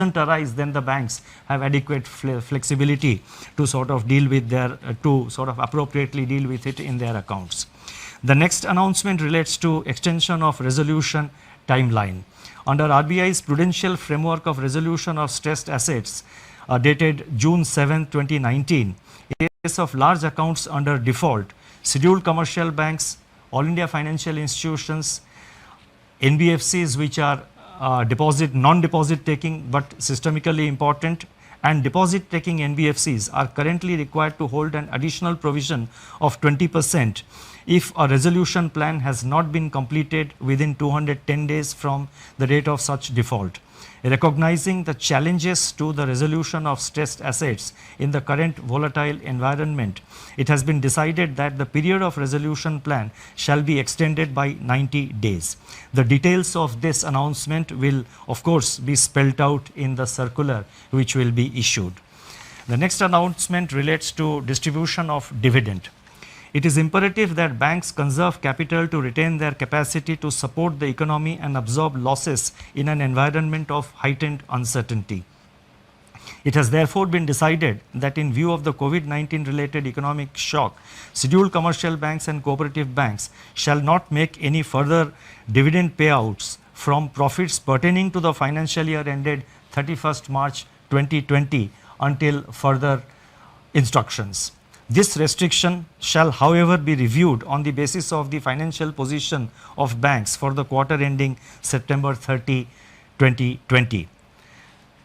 arise, then the banks have adequate flexibility to sort of deal with their, to sort of appropriately deal with it in their accounts. The next announcement relates to extension of resolution timeline. Under RBI's prudential framework of resolution of stressed assets dated June 7, 2019, in case of large accounts under default, scheduled commercial banks, all India financial institutions, NBFCs which are non-deposit taking but systemically important, and deposit taking NBFCs are currently required to hold an additional provision of 20% if a resolution plan has not been completed within 210 days from the date of such default. Recognizing the challenges to the resolution of stressed assets in the current volatile environment, it has been decided that the period of resolution plan shall be extended by 90 days. The details of this announcement will, of course, be spelled out in the circular which will be issued. The next announcement relates to distribution of dividend. It is imperative that banks conserve capital to retain their capacity to support the economy and absorb losses in an environment of heightened uncertainty. It has therefore been decided that in view of the COVID-19 related economic shock, scheduled commercial banks and cooperative banks shall not make any further dividend payouts from profits pertaining to the financial year ended 31st March 2020 until further instructions. This restriction shall, however, be reviewed on the basis of the financial position of banks for the quarter ending September 30, 2020.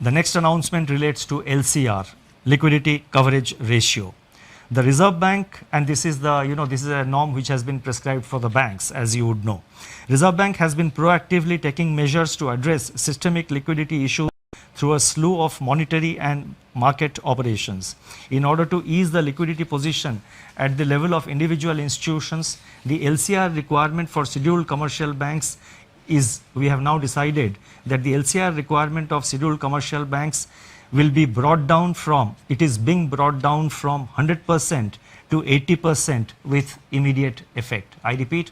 The next announcement relates to LCR, liquidity coverage ratio. The Reserve Bank, and this is this is a norm which has been prescribed for the banks, as you would know. Reserve Bank has been proactively taking measures to address systemic liquidity issues through a slew of monetary and market operations. In order to ease the liquidity position at the level of individual institutions, the LCR requirement for scheduled commercial banks is, we have now decided that the LCR requirement of scheduled commercial banks will be brought down from, it is being brought down from 100% to 80% with immediate effect. I repeat,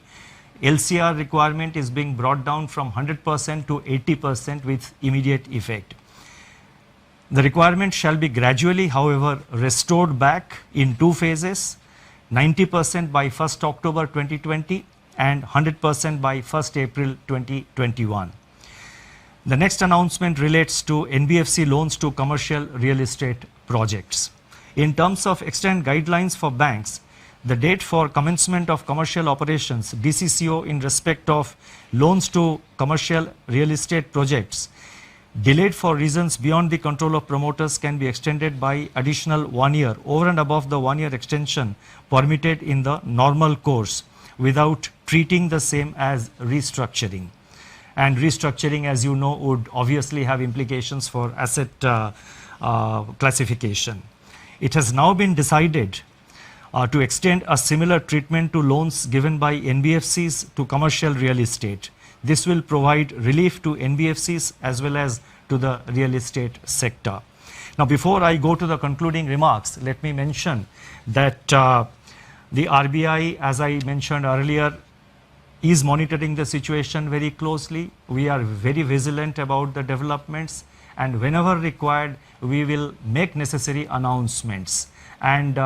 LCR requirement is being brought down from 100% to 80% with immediate effect. The requirement shall be gradually, however, restored back in two phases, 90% by 1st October 2020 and 100% by 1st April 2021. The next announcement relates to NBFC loans to commercial real estate projects. In terms of extant guidelines for banks, the date for commencement of commercial operations, DCCO, in respect of loans to commercial real estate projects delayed for reasons beyond the control of promoters can be extended by additional 1 year over and above the 1 year extension permitted in the normal course without treating the same as restructuring. And restructuring, as you know, would obviously have implications for asset classification. It has now been decided to extend a similar treatment to loans given by NBFCs to commercial real estate. This will provide relief to NBFCs as well as to the real estate sector. Now, before I go to the concluding remarks, let me mention that the RBI, as I mentioned earlier, is monitoring the situation very closely. We are very vigilant about the developments, and whenever required, we will make necessary announcements. And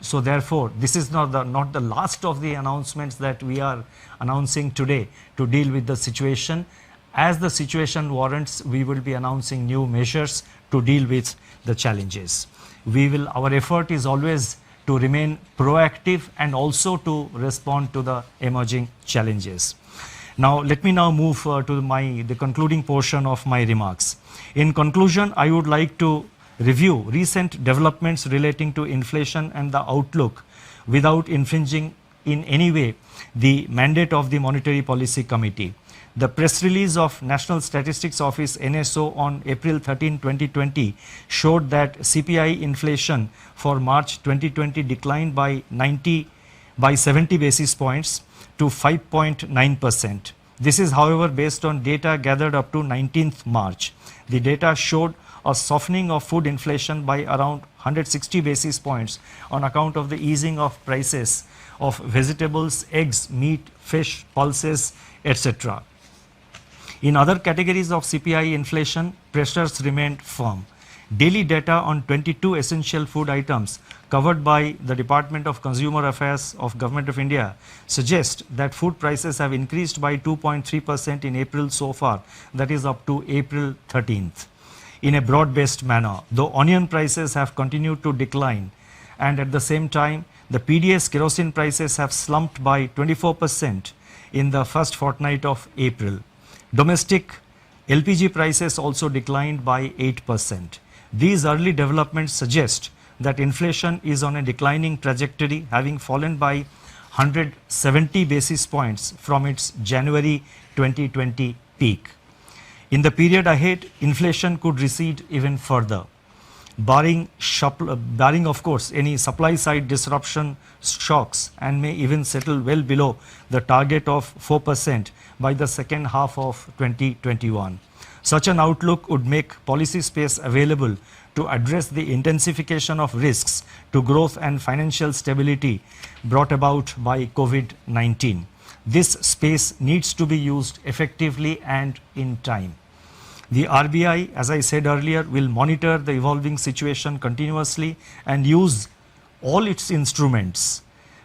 so therefore, this is not the last of the announcements that we are announcing today to deal with the situation. As the situation warrants, we will be announcing new measures to deal with the challenges. Our effort is always to remain proactive and also to respond to the emerging challenges. Now, let me now move to the concluding portion of my remarks. In conclusion, I would like to review recent developments relating to inflation and the outlook without infringing in any way the mandate of the Monetary Policy Committee. The press release of National Statistics Office NSO on April 13, 2020 showed that CPI inflation for March 2020 declined by 70 basis points to 5.9%. This is, however, based on data gathered up to 19th March. The data showed a softening of food inflation by around 160 basis points on account of the easing of prices of vegetables, eggs, meat, fish, pulses, etc. In other categories of CPI inflation, pressures remained firm. Daily data on 22 essential food items covered by the Department of Consumer Affairs of Government of India suggest that food prices have increased by 2.3% in April so far, that is up to April 13th, in a broad-based manner, though onion prices have continued to decline, and at the same time, the PDS kerosene prices have slumped by 24% in the first fortnight of April. Domestic LPG prices also declined by 8%. These early developments suggest that inflation is on a declining trajectory, having fallen by 170 basis points from its January 2020 peak. In the period ahead, inflation could recede even further, barring of course any supply side disruption shocks, and may even settle well below the target of 4% by the second half of 2021. Such an outlook would make policy space available to address the intensification of risks to growth and financial stability brought about by COVID-19. This space needs to be used effectively and in time. The RBI, as I said earlier, will monitor the evolving situation continuously and use all its instruments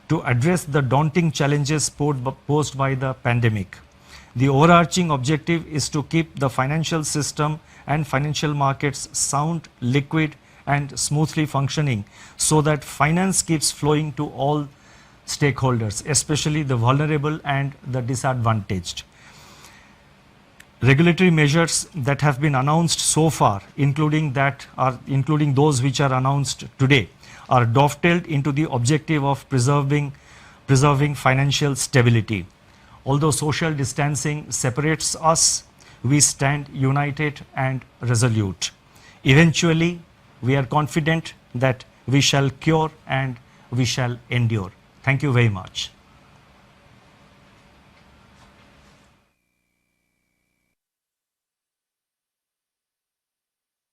to address the daunting challenges posed by the pandemic. The overarching objective is to keep the financial system and financial markets sound, liquid, and smoothly functioning so that finance keeps flowing to all stakeholders, especially the vulnerable and the disadvantaged. Regulatory measures that have been announced so far, including those which are announced today, are dovetailed into the objective of preserving financial stability. Although social distancing separates us, we stand united and resolute. Eventually, we are confident that we shall cure and we shall endure. Thank you very much.